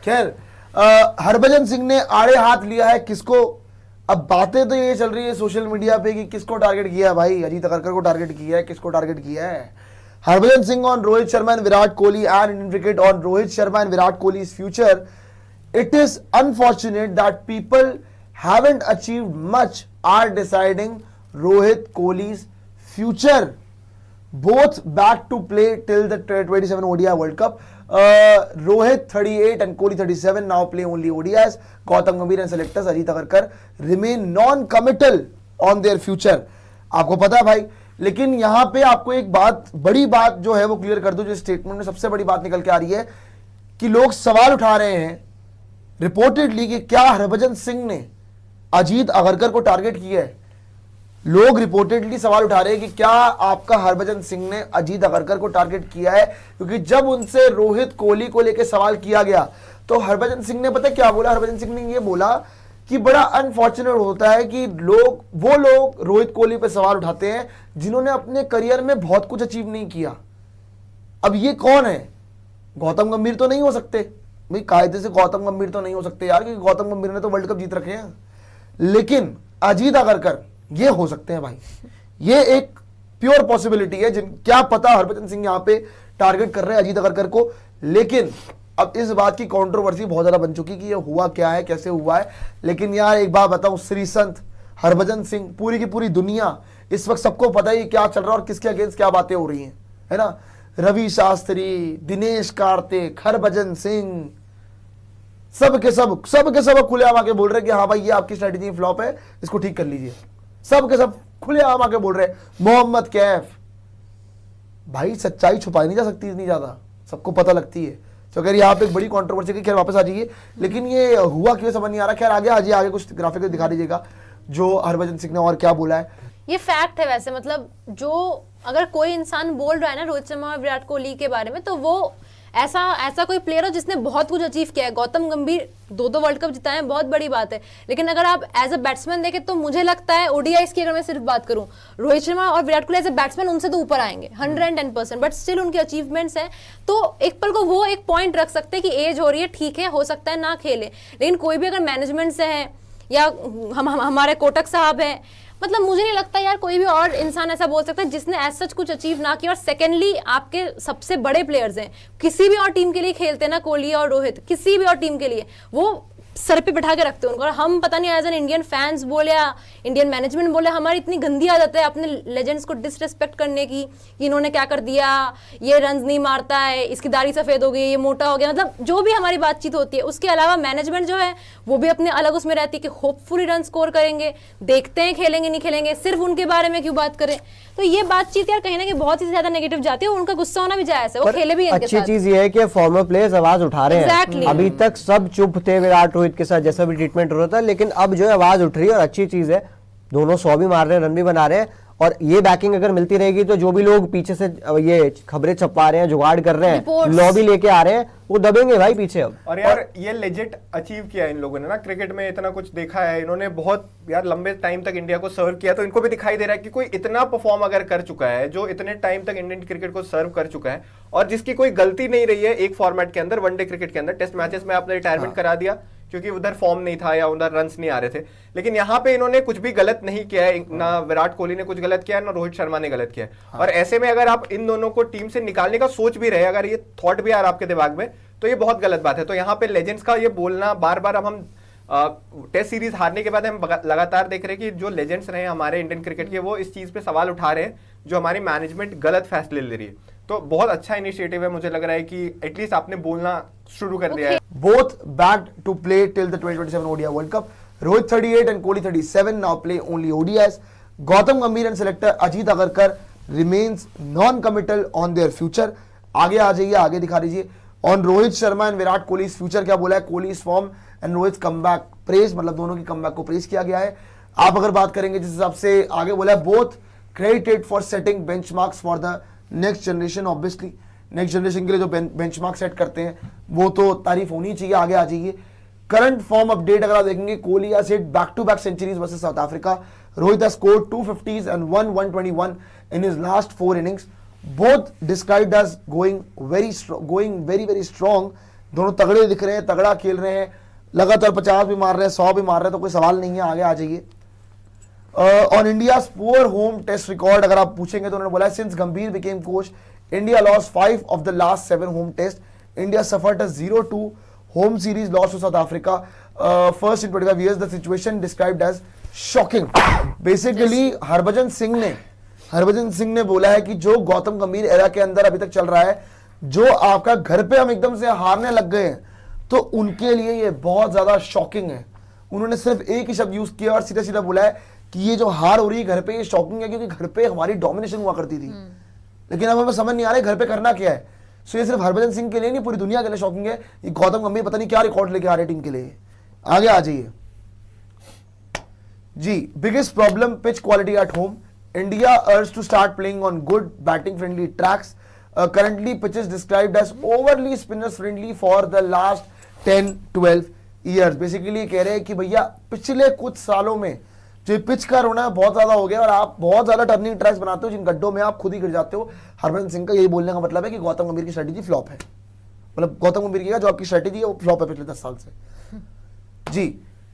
खैर हरभजन सिंह ने आड़े हाथ लिया है किसको? अब बातें तो ये चल रही है सोशल मीडिया पे कि किसको टारगेट किया है भाई, अजीत अगरकर को टारगेट किया है, किसको टारगेट किया है? Harbhajan Singh on Rohit Sharma and Virat Kohli and Indian cricket on Rohit Sharma and Virat Kohli's future. It is unfortunate that people haven't achieved much are deciding Rohit Kohli's future. Both back to play till the 27 ODI World Cup. Rohit 38 and Kohli 37 now play only ODIs. Gautam Gambhir and selectors Ajit Agarkar remain non-committal on their future. आपको पता है भाई, लेकिन यहां पे आपको एक बात, बड़ी बात जो है वो क्लियर कर दो, जो स्टेटमेंट में सबसे बड़ी बात निकल के आ रही है कि लोग सवाल उठा रहे हैं रिपोर्टेडली कि क्या हरभजन सिंह ने अजीत अगरकर को टारगेट किया है। लोग रिपोर्टेडली सवाल उठा रहे हैं कि क्या आपका हरभजन सिंह ने अजीत अगरकर को टारगेट किया है, क्योंकि जब उनसे रोहित कोहली को लेकर सवाल किया गया तो हरभजन सिंह ने पता क्या बोला? हरभजन सिंह ने यह बोला कि बड़ा अनफॉर्चुनेट होता है कि वो लोग रोहित कोहली पे सवाल उठाते हैं जिन्होंने अपने करियर में बहुत कुछ अचीव नहीं किया। अब ये कौन है? गौतम गंभीर तो नहीं हो सकते भाई, कायदे से गौतम गंभीर तो नहीं हो सकते यार, क्योंकि गौतम गंभीर ने तो वर्ल्ड कप जीत रखे हैं। लेकिन अजीत अगरकर ये हो सकते हैं भाई, ये एक प्योर पॉसिबिलिटी है। क्या पता हरभजन सिंह यहाँ पे टारगेट कर रहे हैं अजीत अगरकर को। लेकिन अब इस बात की कंट्रोवर्सी बहुत ज्यादा बन चुकी कि ये हुआ क्या है, कैसे हुआ है। लेकिन यार एक बात बताऊं, श्री संत हरभजन सिंह, पूरी की पूरी दुनिया इस वक्त सबको पता ही क्या चल रहा है और किसके अगेंस्ट क्या बातें हो रही हैं, है ना। रवि शास्त्री, दिनेश कार्तिक, हरभजन सिंह, सब के सब खुलेआम आके बोल रहे हैं कि हाँ भाई ये आपकी स्ट्रेटेजी फ्लॉप है, इसको ठीक कर लीजिए। सब के सब खुलेआम आके बोल रहे हैं। मोहम्मद कैफ, भाई सच्चाई छुपाई नहीं जा सकती इतनी ज्यादा, सबको पता लगती है। तो अगर यहाँ पे एक बड़ी कंट्रोवर्सी की, खैर वापस आ जाइए, लेकिन ये हुआ क्यों समझ नहीं आ रहा। खैर आगे कुछ ग्राफिक दिखा दीजिएगा जो हरभजन सिंह ने और क्या बोला है। ये फैक्ट है वैसे, मतलब जो अगर कोई इंसान बोल रहा है ना रोहित शर्मा और विराट कोहली के बारे में, तो वो ऐसा कोई प्लेयर हो जिसने बहुत कुछ अचीव किया है। गौतम गंभीर 2 वर्ल्ड कप जिताए हैं, बहुत बड़ी बात है। लेकिन अगर आप एज अ बैट्समैन देखें तो मुझे लगता है ओडीआईस की अगर मैं सिर्फ बात करूं, रोहित शर्मा और Virat Kohli as a batsman उनसे तो ऊपर आएंगे 110%, बट स्टिल उनके अचीवमेंट्स हैं। तो एक पल को वो एक पॉइंट रख सकते हैं कि एज हो रही है, ठीक है, हो सकता है ना खेले। लेकिन कोई भी अगर मैनेजमेंट से है या हमारे कोटक साहब हैं, मतलब मुझे नहीं लगता यार कोई भी और इंसान ऐसा बोल सकता है जिसने एज सच कुछ अचीव ना किया। और सेकेंडली आपके सबसे बड़े प्लेयर्स हैं, किसी भी और टीम के लिए खेलते ना कोहली और रोहित, किसी भी और टीम के लिए वो सर पे बिठा के रखते हैं उनको। और हम पता नहीं एज एन इंडियन फैंस बोले या इंडियन मैनेजमेंट बोले, हमारी इतनी गंदी आदत है अपने लेजेंड्स को डिसरिस्पेक्ट करने की कि इन्होंने क्या कर दिया, ये रन नहीं मारता है, इसकी दाढ़ी सफेद हो गई, ये मोटा हो गया। मतलब जो भी हमारी बातचीत होती है, उसके अलावा मैनेजमेंट जो है वो भी अपने अलग उसमें रहती है कि होपफुली रन स्कोर करेंगे, देखते हैं खेलेंगे नहीं खेलेंगे, सिर्फ उनके बारे में क्यों बात करें। तो ये बातचीत यार कहीं ना कहीं बहुत ही ज्यादा नेगेटिव जाती है। उनका गुस्सा होना भी जायज है, वो खेले भी इनके साथ। अच्छी चीज ये है कि फॉर्मर प्लेयर्स आवाज उठा रहे हैं। अभी तक सब चुप थे विराट रोहित के साथ, जैसा भी ट्रीटमेंट हो रहा था, लेकिन अब जो है आवाज उठ रही है और अच्छी चीज है। दोनों 100 भी मार रहे हैं, रन भी बना रहे हैं। और ये बैकिंग अगर मिलती रहेगी तो जो भी लोग पीछे से ये खबरें छपा रहे हैं, जुगाड़ कर रहे हैं, लॉबी लेके आ रहे हैं, वो दबेंगे भाई पीछे अब। और यार ये लेजेंड अचीव किया है इन लोगों ने ना, क्रिकेट में इतना कुछ देखा है इन्होंने, बहुत यार लंबे टाइम तक इंडिया को सर्व किया। तो इनको भी दिखाई दे रहा है कि कोई इतना परफॉर्म अगर कर चुका है, जो इतने टाइम तक इंडियन क्रिकेट को सर्व कर चुका है और जिसकी कोई गलती नहीं रही है एक फॉर्मेट के अंदर, वनडे क्रिकेट के अंदर, टेस्ट मैचेस में आपने रिटायरमेंट करा दिया क्योंकि उधर फॉर्म नहीं था या उधर रन्स नहीं आ रहे थे। लेकिन यहाँ पे इन्होंने कुछ भी गलत नहीं किया है, ना विराट कोहली ने कुछ गलत किया है, ना रोहित शर्मा ने गलत किया है। और ऐसे में अगर आप इन दोनों को टीम से निकालने का सोच भी रहे, अगर ये थॉट भी आ रहा आपके दिमाग में, तो ये बहुत गलत बात है। तो यहाँ पे लेजेंड्स का ये बोलना बार बार, अब हम टेस्ट सीरीज हारने के बाद हम लगातार देख रहे हैं कि जो लेजेंड्स रहे हमारे इंडियन क्रिकेट के, वो इस चीज पे सवाल उठा रहे हैं जो हमारी मैनेजमेंट गलत फैसले ले रही है। तो बहुत अच्छा इनिशिएटिव है, मुझे लग रहा है कि एटलीस्ट आपने बोलना शुरू कर दिया है। Both backed to play till the 2027 ODI World Cup. Rohit 38 and Kohli 37 now play only ODIs. Gautam Gambhir and selector Ajit Agarkar remains non-committal on their future. आगे आ जाइए, आगे दिखा दीजिए। On Rohit Sharma and Virat Kohli's future क्या बोला है? Kohli's form and Rohit's comeback praise, मतलब दोनों की comeback को praise किया गया है। आप अगर बात करेंगे जिस हिसाब से आगे बोला है, both credited for setting benchmarks for the next generation. Obviously next generation के लिए जो बेंचमार्क सेट करते हैं वो तो तारीफ होनी चाहिए। आगे आ जाइए, करंट फॉर्म अपडेट अगर आप देखेंगे, Kohli has hit back to back centuries versus South Africa, Rohit has scored 250s and won 121 in his last 4 innings. Both described as going very very strong दोनों तगड़े दिख रहे हैं, तगड़ा खेल रहे हैं, लगातार 50 भी मार रहे हैं, 100 भी मार रहे हैं, तो कोई सवाल नहीं है, आगे आ जाइए। On India poor home test record अगर आप पूछेंगे तो उन्होंने बोला since Gambhir became coach India lost 5 of the last 7 home test, India suffered a 0-2 home series loss to South Africa first in 25 years, the situation described as shocking. Basically Harbhajan Singh ने बोला है कि जो गौतम गंभीर एरा के अंदर अभी तक चल रहा है, जो आपका घर पे हम एकदम से हारने लग गए हैं, तो उनके लिए ये बहुत ज्यादा शॉकिंग है। उन्होंने सिर्फ एक ही शब्द यूज किया और सीधा सीधा बोला है कि ये जो हार हो रही है घर पे, ये शॉकिंग है, क्योंकि घर पे हमारी डोमिनेशन हुआ करती थी, लेकिन अब हमें समझ नहीं आ रहा है घर पे करना क्या है। सो ये सिर्फ हरभजन सिंह के लिए नहीं, पूरी दुनिया के लिए शॉकिंग है। ये गौतम गंभीर पता नहीं क्या रिकॉर्ड लेके आ रहे टीम के लिए। आगे आ जाइए जी। Biggest problem pitch quality at home, India urge to start playing on good batting friendly tracks, currently pitches described as overly spinners friendly for the last 10-12 years। Basically कह रहे हैं कि भैया पिछले कुछ सालों में जो पिच का रोना बहुत ज्यादा हो गया और आप बहुत ज्यादा टर्निंग ट्रैक्स बनाते हो जिन गड्ढों में आप खुद ही गिर जाते हो। हरभजन सिंह का यही बोलने का मतलब है कि गौतम गंभीर की स्ट्रेटेजी फ्लॉप है, मतलब गौतम गंभीर की जो आपकी स्ट्रेटेजी है वो फ्लॉप है पिछले 10 साल से जी।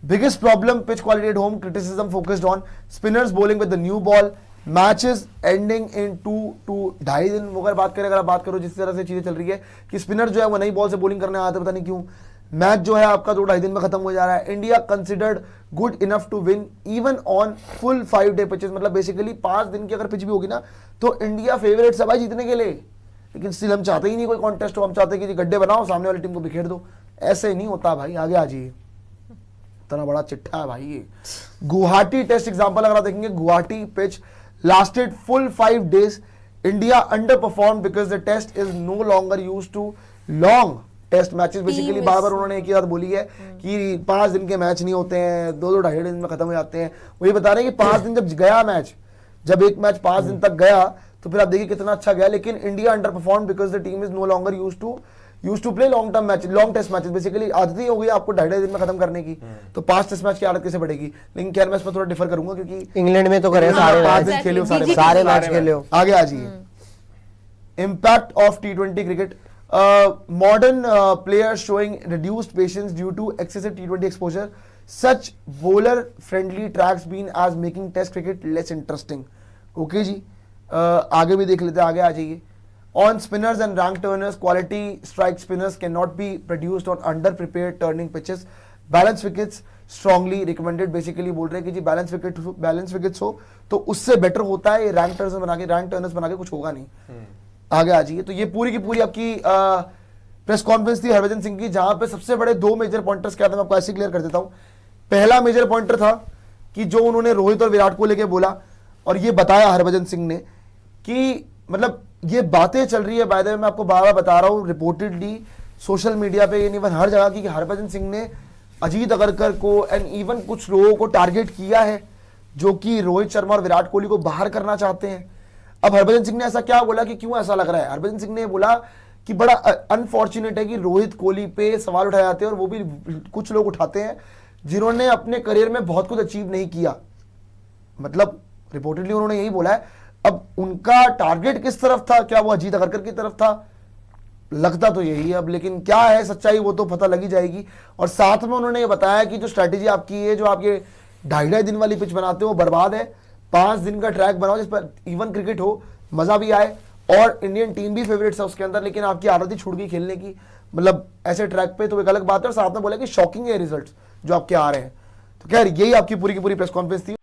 Biggest problem pitch quality at home, criticism focused on spinners bowling with the new ball, matches ending in 2-2.5 दिन। अगर आप बात करो जिस तरह से चीजें चल रही है कि स्पिनर जो है वो नई बॉल से बॉलिंग करने आते, पता नहीं क्यों मैच जो है आपका 2-2.5 दिन में खत्म हो जा रहा है। India considered good enough to win even on full 5-day pitches, मतलब बेसिकली 5 दिन की अगर पिच भी होगी ना तो इंडिया फेवरेट है भाई जीतने के लिए, लेकिन स्टिल हम चाहते ही नहीं कोई कॉन्टेस्ट हो, हम चाहते हैं कि गड्ढे बनाओ, सामने वाली टीम को बिखेर दो। ऐसे ही नहीं होता भाई। आगे आ जाइए, इतना बड़ा चिट्ठा है भाई ये। गुवाहाटी टेस्ट एग्जाम्पल अगर आप देखेंगे, Guwahati pitch lasted full 5 days. India underperformed because the test is no longer used to long test matches। Basically बार बार उन्होंने एक ही बात बोली है कि 5 दिन के मैच नहीं होते हैं, 2-2.5 दिन में खत्म हो जाते हैं। वो ये बता रहे हैं कि 5 दिन जब गया मैच, जब एक मैच 5 दिन तक गया तो फिर आप देखिए कितना अच्छा गया, लेकिन India underperform because the team is no longer use to play long term match, long test matches. Basically आदत ही हो गई आपको 2.5 दिन में खत्म करने की, तो 5 टेस्ट मैच की आदत कैसे बढ़ेगी। लेकिन खैर मैं इसमें थोड़ा डिफर करूंगा क्योंकि इंग्लैंड में तो करे सारे 5 दिन खेले हो, सारे मैच खेले हो। आगे आ जाइए। Impact of T20 cricket, modern players showing reduced patience due to excessive T20 exposure, such bowler friendly tracks been as making test cricket less interesting. Okay जी, आगे भी देख लेते हैं, आगे आ जाइए। On spinners and rank turners, quality strike spinners cannot be produced on under-prepared turning pitches. Balance wickets strongly recommended। Basically बोल रहे हैं कि जी balance wickets हो तो उससे बेटर होता है। ये rank turners बना के कुछ होगा नहीं। आगे आ जाइए। तो ये पूरी की पूरी आपकी प्रेस कॉन्फ्रेंस थी हरभजन सिंह की, जहां पे सबसे बड़े 2 मेजर पॉइंटर्स क्या थे, मैं आपको ऐसे क्लियर कर देता हूं। पहला मेजर पॉइंटर था कि जो उन्होंने रोहित और विराट को लेके बोला और ये बताया हरभजन सिंह ने कि मतलब ये बातें चल रही है, बाय द वे मैं आपको बार बार बता रहा हूँ, रिपोर्टेडली सोशल मीडिया पे इवन हर जगह की, कि हरभजन सिंह ने अजीत अगरकर को एंड इवन कुछ लोगों को टारगेट किया है जो कि रोहित शर्मा और विराट कोहली को बाहर करना चाहते हैं। अब हरभजन सिंह ने ऐसा क्या बोला कि क्यों ऐसा लग रहा है? हरभजन सिंह ने बोला कि बड़ा अनफॉर्चुनेट है कि रोहित कोहली पे सवाल उठाए जाते हैं और वो भी कुछ लोग उठाते हैं जिन्होंने अपने करियर में बहुत कुछ अचीव नहीं किया। मतलब रिपोर्टेडली उन्होंने यही बोला है। अब उनका टारगेट किस तरफ था? क्या वो अजीत अगरकर की तरफ था? लगता तो यही है। अब लेकिन क्या है सच्चाई वो तो पता लगी जाएगी। और साथ में उन्होंने ये बताया कि जो स्ट्रैटेजी आपकी है, जो आप ये 2.5 दिन वाली पिच बनाते हो वो बर्बाद है। 5 दिन का ट्रैक बनाओ जिस पर इवन क्रिकेट हो, मजा भी आए और इंडियन टीम भी फेवरेट है उसके अंदर, लेकिन आपकी आदत ही छूट गई खेलने की, मतलब ऐसे ट्रैक पे, तो एक अलग बात है। और साथ में बोला कि शॉकिंग है रिजल्ट्स जो आपके आ रहे हैं। तो खैर यही आपकी पूरी की पूरी प्रेस कॉन्फ्रेंस थी।